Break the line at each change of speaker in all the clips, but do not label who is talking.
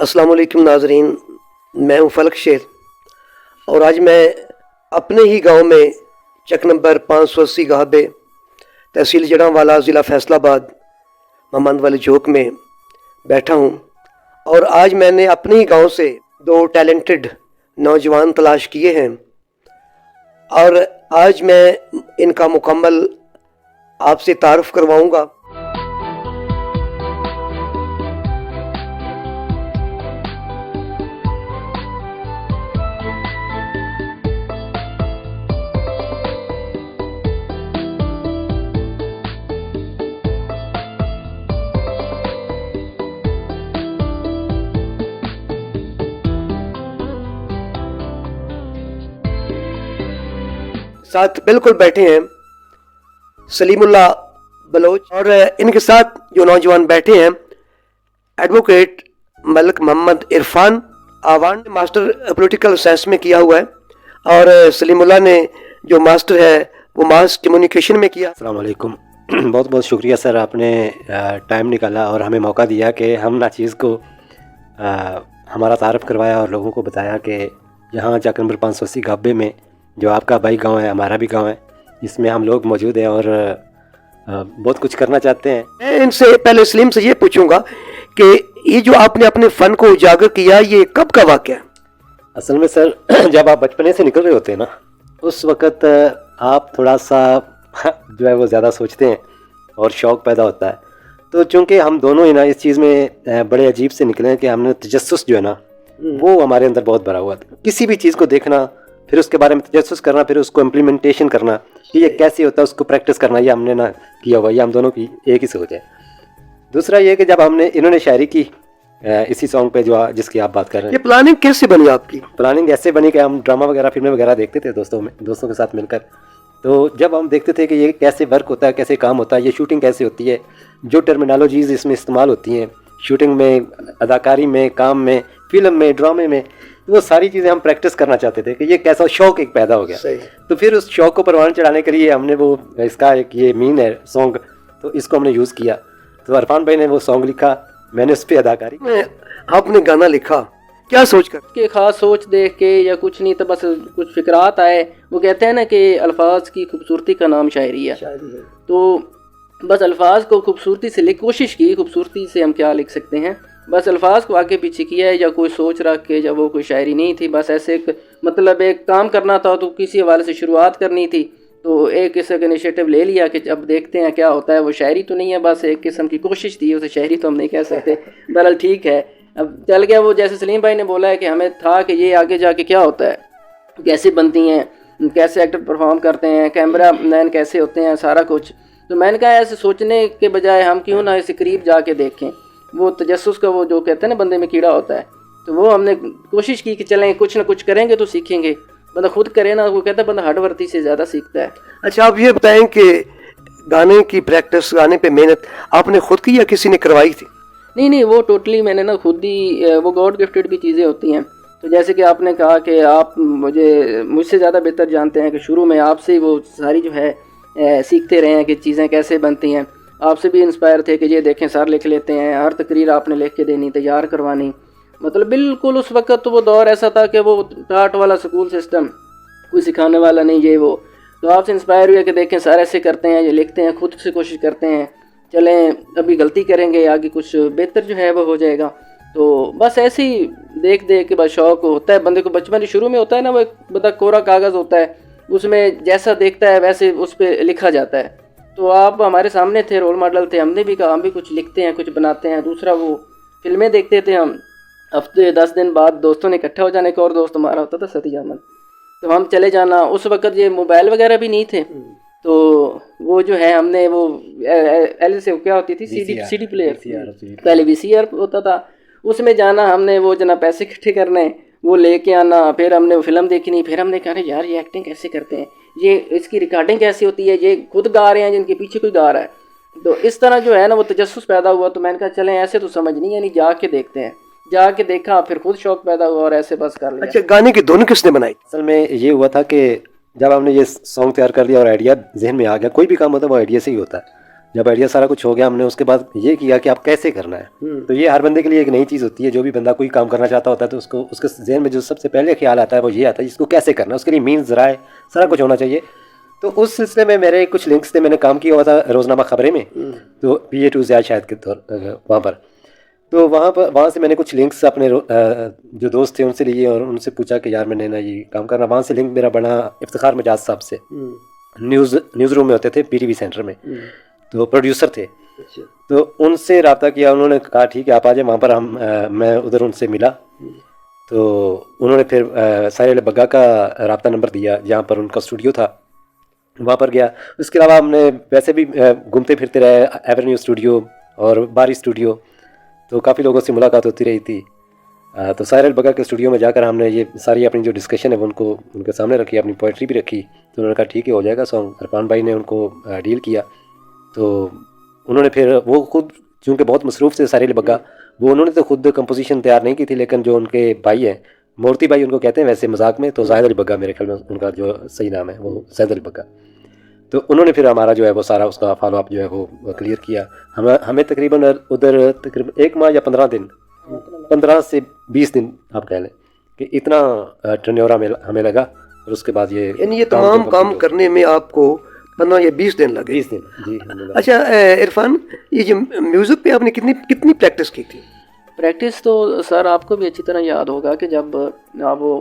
अस्सलाम वालेकुम नाजरीन, मैं हूं फलक शेर और आज मैं अपने ही गांव में चक नंबर 580 गाहबे तहसील जड़ांवाला ज़िला फैसलाबाद ममंद वाले चौक में बैठा हूं। और आज मैंने अपने ही गांव से दो टैलेंटेड नौजवान तलाश किए हैं और आज मैं इनका मुकम्मल आपसे तारुफ करवाऊंगा। साथ बिल्कुल बैठे हैं सलीमुल्लाह बलोच और इनके साथ जो नौजवान बैठे हैं एडवोकेट मलिक मोहम्मद इरफान आवान ने मास्टर पॉलिटिकल साइंस में किया हुआ है और सलीमुल्लाह ने जो मास्टर है वो मास कम्युनिकेशन में किया।
अस्सलाम वालेकुम। बहुत बहुत शुक्रिया सर, आपने टाइम निकाला और हमें मौका दिया कि हम नाचीज़ को हमारा तारफ़ करवाया और लोगों को बताया कि यहाँ चक नंबर 580 गाबे में जो आपका भाई गांव है, हमारा भी गांव है, इसमें हम लोग मौजूद हैं और बहुत कुछ करना चाहते हैं।
मैं इनसे पहले सलीम से ये पूछूंगा कि ये जो आपने अपने फ़न को उजागर किया ये कब का वाक़या है?
असल में सर जब आप बचपने से निकल रहे होते हैं ना, उस वक़्त आप थोड़ा सा जो है वो ज़्यादा सोचते हैं और शौक़ पैदा होता है। तो चूँकि हम दोनों ही ना इस चीज़ में बड़े अजीब से निकले हैं कि हमने तजस्सुस जो है ना वो हमारे अंदर बहुत भरा हुआ था। किसी भी चीज़ को देखना, फिर उसके बारे में तजस्सुस करना, फिर उसको इम्प्लीमेंटेशन करना कि ये कैसे होता है, उसको प्रैक्टिस करना, ये हमने ना किया हुआ। ये हम दोनों की एक ही सोच है। दूसरा ये कि जब इन्होंने शायरी की इसी सॉन्ग पे जो जिसकी आप बात कर रहे हैं,
ये प्लानिंग कैसे बनी आपकी?
प्लानिंग ऐसे बनी कि हम ड्रामा वगैरह, फिल्में वगैरह देखते थे दोस्तों के साथ मिलकर। तो जब हम देखते थे कि ये कैसे वर्क होता है, कैसे काम होता है, ये शूटिंग कैसे होती है, जो टर्मिनोलॉजीज़ इसमें इस्तेमाल होती हैं शूटिंग में, अदाकारी में, काम में, फिल्म में, ड्रामे में, वो सारी चीज़ें हम प्रैक्टिस करना चाहते थे कि ये कैसा शौक़ एक पैदा हो गया। तो फिर उस शौक़ को परवान चढ़ाने के लिए हमने वो इसका एक ये मीन है सॉन्ग, तो इसको हमने यूज़ किया। तो इरफान भाई ने वो सॉन्ग लिखा, मैंने उस पर अदाकारी।
आपने गाना लिखा क्या सोच कर?
कि ख़ास सोच देख के या कुछ नहीं, तो बस कुछ फिक्रात आए। वो कहते हैं ना कि अल्फाज की खूबसूरती का नाम शायरी है। तो बस अल्फाज को खूबसूरती से कोशिश की, खूबसूरती से हम क्या लिख सकते हैं, बस अल्फाज को आगे पीछे किया है, या कोई सोच रख के, जब वो कोई शायरी नहीं थी, बस ऐसे एक मतलब एक काम करना था तो किसी हवाले से शुरुआत करनी थी, तो एक किस्म का इनिशिएटिव ले लिया कि अब देखते हैं क्या होता है। वो शायरी तो नहीं है, बस एक किस्म की कोशिश थी, उसे शायरी तो हम नहीं कह सकते। बहरहाल ठीक है, अब चल गया वो। जैसे सलीम भाई ने बोला है कि हमें था कि ये आगे जाके क्या होता है, कैसे बनती हैं, कैसे एक्टर परफॉर्म करते हैं, कैमरा मैन कैसे होते हैं, सारा कुछ। तो मैंने कहा ऐसे सोचने के बजाय हम क्यों ना इसे करीब जाके देखें। वो तजस्सुस का वो जो कहते हैं ना बंदे में कीड़ा होता है, तो वो हमने कोशिश की कि चलें कुछ ना कुछ करेंगे तो सीखेंगे। बंदा खुद करे ना, वो कहता है बंदा हडवर्ती से ज़्यादा सीखता है।
अच्छा, आप ये बताएं कि गाने की प्रैक्टिस, गाने पे मेहनत आपने खुद की या किसी ने करवाई थी?
नहीं, वो टोटली मैंने ना खुद ही, वो गॉड गिफ्टेड भी चीज़ें होती हैं। तो जैसे कि आपने कहा कि आप मुझसे ज़्यादा बेहतर जानते हैं कि शुरू में आपसे ही वो सारी जो है सीखते रहे हैं कि चीज़ें कैसे बनती हैं। आपसे भी इंस्पायर थे कि ये देखें सर लिख लेते हैं, हर तकरीर आपने लिख के देनी, तैयार करवानी। मतलब बिल्कुल उस वक्त तो वो दौर ऐसा था कि वो टाट वाला स्कूल सिस्टम, कोई सिखाने वाला नहीं, ये वो। तो आपसे इंस्पायर हुआ कि देखें सर ऐसे करते हैं, ये लिखते हैं, खुद से कोशिश करते हैं, चलें अभी गलती करेंगे, आगे कुछ बेहतर जो है वो हो जाएगा। तो बस ऐसे ही देख देख के बस शौक़ होता है बंदे को। बचपन शुरू में होता है ना, वो एक बड़ा कोरा कागज़ होता है, उसमें जैसा देखता है वैसे उस पर लिखा जाता है। तो आप हमारे सामने थे, रोल मॉडल थे, हमने भी कहा हम भी कुछ लिखते हैं, कुछ बनाते हैं। दूसरा वो फिल्में देखते थे हम, हफ्ते 10 दिन बाद दोस्तों ने इकट्ठा हो जाने। एक और दोस्त हमारा होता था सती अहमद, तो हम चले जाना। उस वक़्त ये मोबाइल वगैरह भी नहीं थे, तो वो जो है हमने वो एल से क्या होती थी, सीडी प्लेयर, पहले VCR होता था, उसमें जाना हमने, वो जना पैसे इकट्ठे करने, वो लेके आना, फिर हमने वो फिल्म देखनी, फिर हमने कहा यार ये एक्टिंग कैसे करते हैं, ये इसकी रिकॉर्डिंग कैसी होती है, ये खुद गा रहे हैं जिनके पीछे कोई गा रहा है। तो इस तरह जो है ना वो तजस्सुस पैदा हुआ। तो मैंने कहा चलें ऐसे तो समझ नहीं, यानी जाके देखते हैं। जाके देखा, फिर खुद शौक पैदा हुआ और ऐसे बस कर लिया।
अच्छा, गाने की धुन किसने बनाई?
असल में ये हुआ था कि जब हमने ये सॉन्ग तैयार कर लिया और आइडिया जहन में आ गया, कोई भी काम होता है वो आइडिया से ही होता है। जब आइडिया सारा कुछ हो गया, हमने उसके बाद ये किया कि आप कैसे करना है। तो ये हर बंदे के लिए एक नई चीज़ होती है। जो भी बंदा कोई काम करना चाहता होता है तो उसको उसके जहन में जो सबसे पहले ख्याल आता है वो ये आता है इसको कैसे करना है, उसके लिए मीन्स ज़राए सारा कुछ होना चाहिए। तो उस सिलसिले में मेरे कुछ लिंक्स थे, मैंने काम किया हुआ था रोज़नामा खबरें में, तो PA2 ज़िया शायद के तौर वहाँ पर। तो वहाँ से मैंने कुछ लिंक्स अपने जो दोस्त थे उनसे लिए और उनसे पूछा कि यार मैंने ना ये काम करना। वहाँ से लिंक मेरा बना इफ्तिखार मजाज साहब से, न्यूज़ रूम में होते थे PTV सेंटर में, तो प्रोड्यूसर थे। तो उनसे रब्ता किया, उन्होंने कहा ठीक है आप आ जाए वहाँ पर। मैं उधर उनसे मिला, तो उन्होंने फिर साहिर अली बग्गा का रब्ता नंबर दिया जहाँ पर उनका स्टूडियो था, वहाँ पर गया। उसके अलावा हमने वैसे भी घूमते फिरते रहे, एवेन्यू स्टूडियो और बारी स्टूडियो, तो काफ़ी लोगों से मुलाकात होती रही थी। तो साहिर अली बग्गा के स्टूडियो में जाकर हमने ये सारी अपनी जो डिस्कशन है वो उनके सामने रखी, अपनी पोइट्री भी रखी। तो उन्होंने कहा ठीक है हो जाएगा सॉन्ग। इरफान भाई ने उनको डील किया, तो उन्होंने फिर वो खुद चूँकि बहुत मसरूफ़ थे साहिर अली बग्गा, वो उन्होंने तो खुद कंपोजिशन तैयार नहीं की थी, लेकिन जो उनके भाई हैं, मूर्ति भाई उनको कहते हैं वैसे मजाक में, तो ज़ाहिद अली बग्गा मेरे ख्याल में उनका जो सही नाम है वो ज़ाहिद अली बग्गा। तो उन्होंने फिर हमारा जो है वो सारा उसका फॉलो अप जो है वो क्लियर किया। हमें तकरीबन उधर तकरीबन 1 माह या 15 दिन, 15 से 20 दिन आप कह लें कि इतना टर्नओवर हमें लगा। और उसके बाद
यानी ये तमाम काम करने में आपको 15 या 20 दिन लगे?
20 दिन जी।
अच्छा इरफान, ये जो म्यूज़िक पे आपने कितनी प्रैक्टिस की थी?
प्रैक्टिस तो सर आपको भी अच्छी तरह याद होगा कि जब आप वो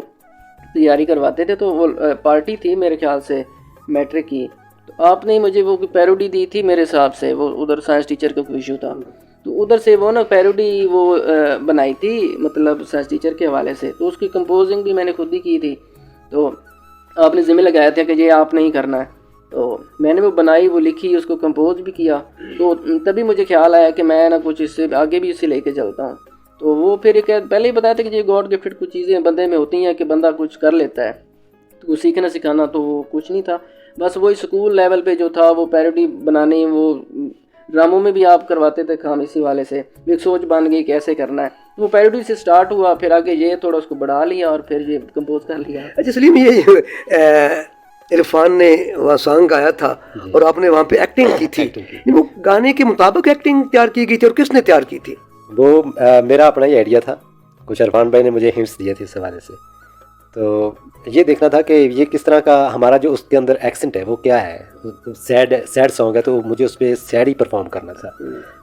तैयारी करवाते थे तो वो पार्टी थी मेरे ख्याल से मैट्रिक की, तो आपने मुझे वो पैरोडी दी थी मेरे हिसाब से। वो उधर साइंस टीचर का कोई इशू था, तो उधर से वो ना पैरोडी वो बनाई थी, मतलब साइंस टीचर के हवाले से। तो उसकी कंपोजिंग भी मैंने खुद ही की थी, तो आपने ज़िम्मे लगाया था कि ये आपने ही करना है। तो मैंने वो बनाई, वो लिखी, उसको कंपोज भी किया। तो तभी मुझे ख्याल आया कि मैं ना कुछ इससे आगे भी इससे लेके चलता हूँ। तो वो फिर एक पहले ही बताया था कि ये गॉड गिफ्टेड कुछ चीज़ें बंदे में होती हैं कि बंदा कुछ कर लेता है। तो सीखना सिखाना तो वो कुछ नहीं था, बस वही स्कूल लेवल पे जो था वो पैरोडी बनानी, वो ड्रामों में भी आप करवाते थे काम इसी वाले से। एक सोच बन गई कैसे करना है, वो पैरोडी से स्टार्ट हुआ, फिर आगे ये थोड़ा उसको बढ़ा लिया और फिर ये कंपोज कर लिया।
अच्छा सलीम, ये इरफान ने वहाँ सॉन्ग गाया था और आपने वहाँ पे एक्टिंग की थी, वो गाने के मुताबिक एक्टिंग तैयार की गई थी और किसने तैयार की थी?
वो मेरा अपना ही आइडिया था, कुछ इरफान भाई ने मुझे हिंट्स दिए थे इस हवाले से। तो ये देखना था कि ये किस तरह का हमारा जो उसके अंदर एक्सेंट है वो क्या है। सैड सॉन्ग है तो मुझे उस पर सैड ही परफॉर्म करना था।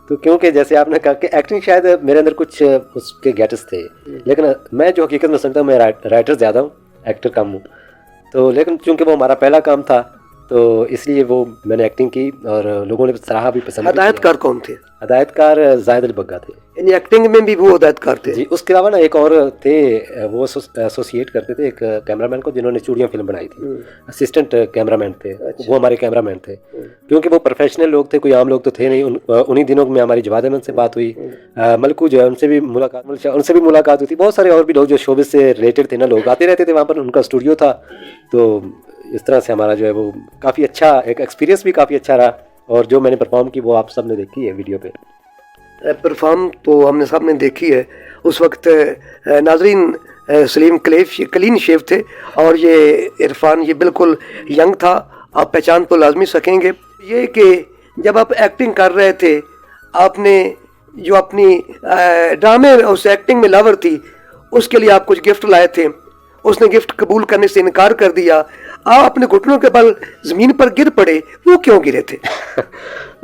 तो क्योंकि जैसे आपने कहा कि एक्टिंग शायद मेरे अंदर कुछ उसके गेट्स थे, लेकिन मैं जो हकीकत में समझता हूँ मैं राइटर ज़्यादा हूँ, एक्टर कम हूँ। तो लेकिन चूँकि वो हमारा पहला काम था तो इसलिए वो मैंने एक्टिंग की और लोगों ने सराहा भी पसंद।
हदायतकार कौन थे?
हदायतकार ज़ाहिद अली बग्गा थे।
यानी एक्टिंग में भी वो हदायतकार थे?
जी। उसके अलावा ना एक और थे, वो एसोसिएट करते थे एक कैमरामैन को जिन्होंने चूड़ियाँ फिल्म बनाई थी। असिस्टेंट कैमरामैन थे। वो हमारे कैमरामैन थे, क्योंकि वो प्रोफेशनल लोग थे, कोई आम लोग तो थे नहीं। उन्हीं दिनों में हमारी जवाद अहमद से बात हुई, मलकू जो है उनसे भी मुलाकात हुई थी। बहुत सारे और भी लोग जो शोबिस से रिलेटेड थे ना, लोग आते रहते थे वहाँ पर, उनका स्टूडियो था। तो इस तरह से हमारा जो है वो काफ़ी अच्छा एक एक्सपीरियंस भी काफ़ी अच्छा रहा। और जो मैंने परफॉर्म की वो आप सब ने देखी है वीडियो पे।
परफॉर्म तो हमने सब ने देखी है। उस वक्त नाजरीन सलीम क्लीन शेव थे और ये इरफान ये बिल्कुल यंग था, आप पहचान तो लाजमी सकेंगे। ये कि जब आप एक्टिंग कर रहे थे, आपने जो अपनी ड्रामे उस एक्टिंग में लवर थी उसके लिए आप कुछ गिफ्ट लाए थे, उसने गिफ्ट कबूल करने से इनकार कर दिया, आप अपने घुटनों के बल ज़मीन पर गिर पड़े, वो क्यों गिरे थे?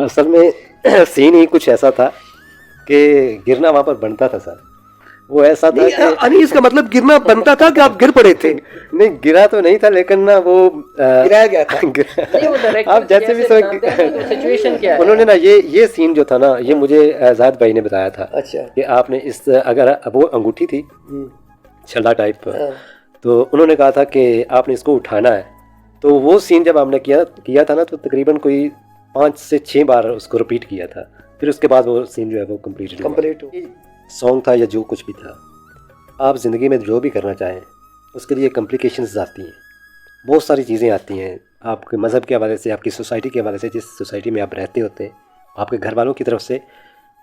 असल में सीन ही कुछ ऐसा था कि गिरना वहाँ पर बनता था सर। वो ऐसा था
कि इसका मतलब गिरना बनता था कि आप गिर पड़े थे?
नहीं, गिरा तो नहीं था, लेकिन ना वो
गिराया गया था।
आप जैसे भी
सिचुएशन क्या है,
उन्होंने ना ये सीन जो था ना, ये मुझे ज़ाहिद भाई ने बताया था।
अच्छा। कि
आपने इस अगर वो अंगूठी थी छल्ला टाइप, तो उन्होंने कहा था कि आपने इसको उठाना है। तो वो सीन जब हमने किया था ना, तो तकरीबन कोई 5 से 6 बार उसको रिपीट किया था। फिर उसके बाद वो सीन जो है वो कंप्लीट सॉन्ग था या जो कुछ भी था। आप ज़िंदगी में जो भी करना चाहें उसके लिए कॉम्प्लिकेशंस आती हैं, बहुत सारी चीज़ें आती हैं, आपके मज़हब के हवाले से, आपकी सोसाइटी के हवाले से, जिस सोसाइटी में आप रहते होते हैं, आपके घर वालों की तरफ से।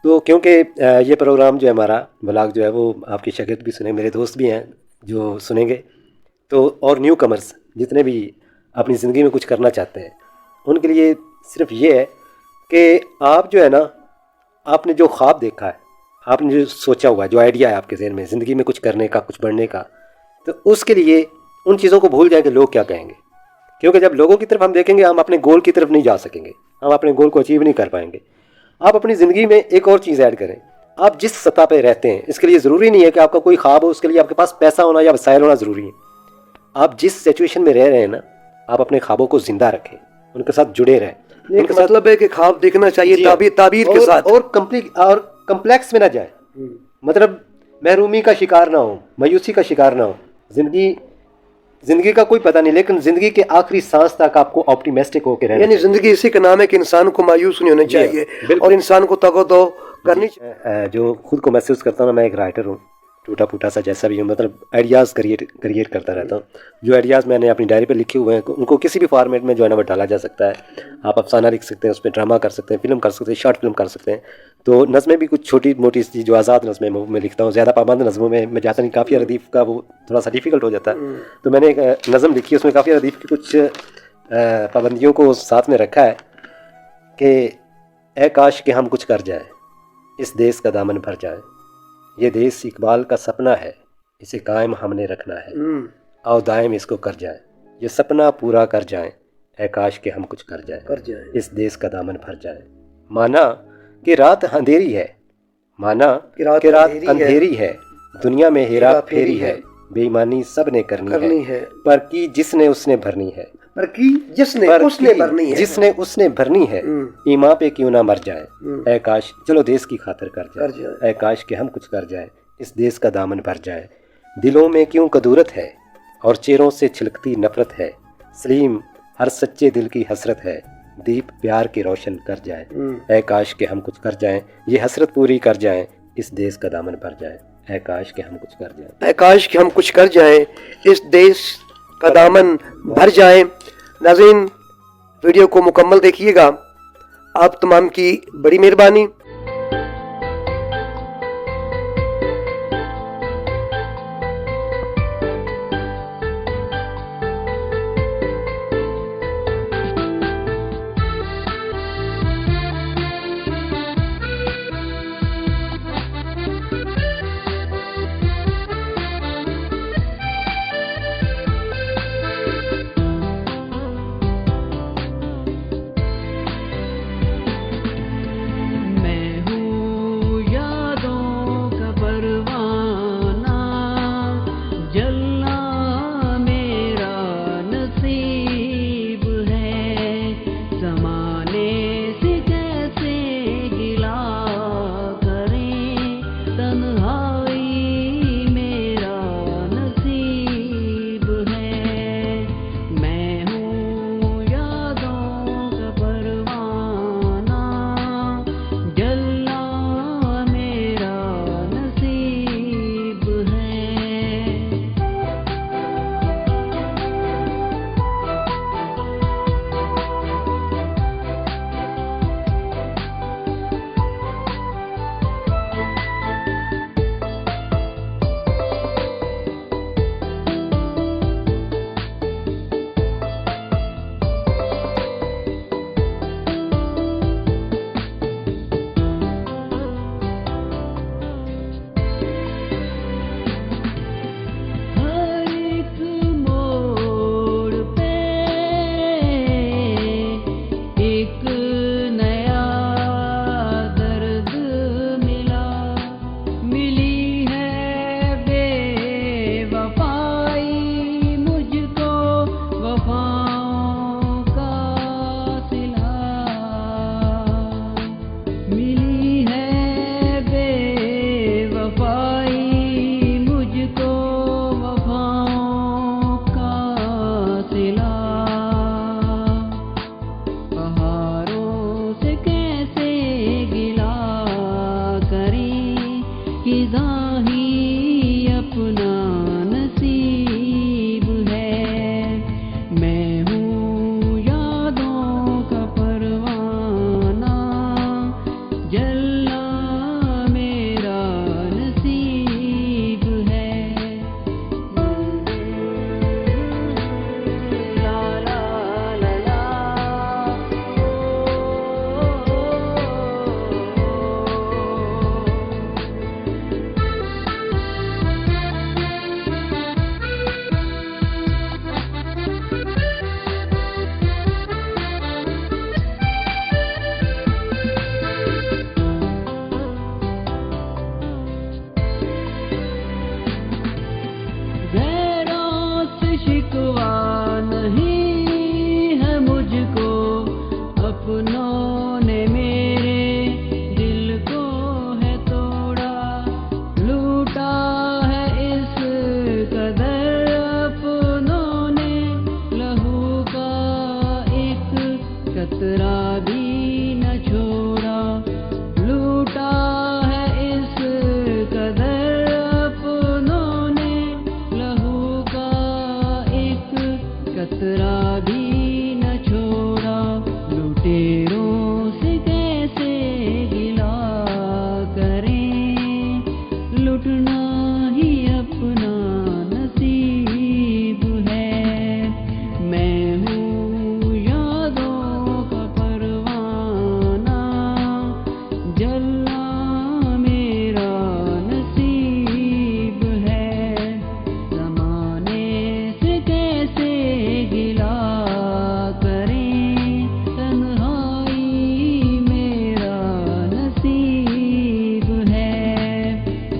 तो क्योंकि ये प्रोग्राम जो है हमारा ब्लॉग जो है वो आपकी शागिर्द भी सुने, मेरे दोस्त भी हैं जो सुनेंगे, तो और न्यू कमर्स जितने भी अपनी ज़िंदगी में कुछ करना चाहते हैं उनके लिए सिर्फ ये है कि आप जो है ना, आपने जो ख्वाब देखा है, आपने जो सोचा हुआ है, जो आइडिया है आपके जहन में ज़िंदगी में कुछ करने का, कुछ बढ़ने का, तो उसके लिए उन चीज़ों को भूल जाएं कि लोग क्या कहेंगे। क्योंकि जब लोगों की तरफ हम देखेंगे, हम अपने गोल की तरफ नहीं जा सकेंगे, हम अपने गोल को अचीव नहीं कर पाएंगे। आप अपनी ज़िंदगी में एक और चीज़ ऐड करें, आप जिस सतह पे रहते हैं, इसके लिए ज़रूरी नहीं है कि आपका कोई ख्वाब हो, उसके लिए आपके पास पैसा होना या वसाइल होना ज़रूरी है। आप जिस सिचुएशन में रह रहे हैं ना, आप अपने ख्वाबों को ज़िंदा रखें, उनके साथ जुड़े रहें।
एक मतलब है कि ख्वाब देखना चाहिए ताबीर के साथ,
और कम्प्लेक्स में ना जाए। मतलब महरूमी का शिकार ना हो, मायूसी का शिकार ना हो। जिंदगी का कोई पता नहीं, लेकिन जिंदगी के आखिरी सांस तक आपको ऑप्टिमिस्टिक होकर रहना।
यानी जिंदगी इसी का नाम है कि इंसान को मायूस नहीं होना चाहिए और इंसान को तगो करनी चाहिए।
जो खुद को महसूस करता हूँ ना, मैं एक राइटर हूँ, टूटा फूटा सा जैसा भी हूँ, मतलब आइडियाज़ क्रिएट करता रहता हूँ। जो आइडियाज़ मैंने अपनी डायरी पे लिखे हुए हैं, उनको किसी भी फॉर्मेट में जो है ना वो डाला जा सकता है। आप अफसाना लिख सकते हैं, उस पर ड्रामा कर सकते हैं, फिल्म कर सकते हैं, शॉर्ट फिल्म कर सकते हैं। तो नज़में भी कुछ छोटी मोटी सी जो आज़ाद नज़में मैं लिखता हूँ, ज़्यादा पाबंद नज़मों में मैं जाता नहीं, काफ़ी रदीफ़ का वो थोड़ा सा डिफ़िकल्ट हो जाता है। तो मैंने एक नज़म लिखी है, उसमें काफ़ी रदीफ़ की कुछ पाबंदियों को साथ में रखा है कि ए काश कि हम कुछ कर जाए, इस देश का दामन भर जाए, ये देश इकबाल का सपना है, इसे कायम हमने रखना है, आओ दायम इसको कर जाए, ये सपना पूरा कर जाए, ए काश कि हम कुछ कर जाए, इस देश का दामन भर जाए। माना कि रात अंधेरी है, माना कि रात अंधेरी है, दुनिया में हेरा फेरी है, बेईमानी सब ने करनी है, पर की जिसने उसने भरनी है, जिसने उसने भरनी है, ईमा पे क्यों ना मर जाए, ऐ काश चलो देश की खातिर कर जाए, ऐ काश कि हम कुछ कर जाए, इस देश का दामन भर जाए। दिलों में क्यों कदूरत है और चेहरों से छिलकती नफरत है, सलीम हर सच्चे दिल की हसरत है, दीप प्यार की रोशन कर जाए, ऐ काश कि हम कुछ कर जाएं, ये हसरत पूरी कर जाएं, इस देश का दामन भर जाए, ऐ काश कि हम कुछ कर जाएं,
ऐ काश कि हम कुछ कर जाएं, इस देश का दामन भर जाएं। नाज़रीन, वीडियो को मुकम्मल देखिएगा, आप तमाम की बड़ी मेहरबानी।
मैं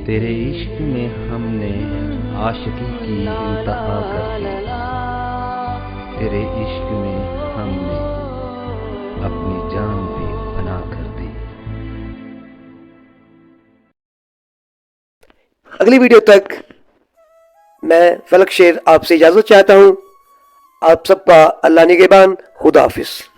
तेरे इश्क में हमने आशिकी की इंतहा कर दी, तेरे इश्क में हमने अपनी जान भी बना कर दी।
अगली वीडियो तक मैं फलक शेर आपसे इजाज़त चाहता हूँ। आप सबका अल्लाह निगहबान। खुदा हाफिज़।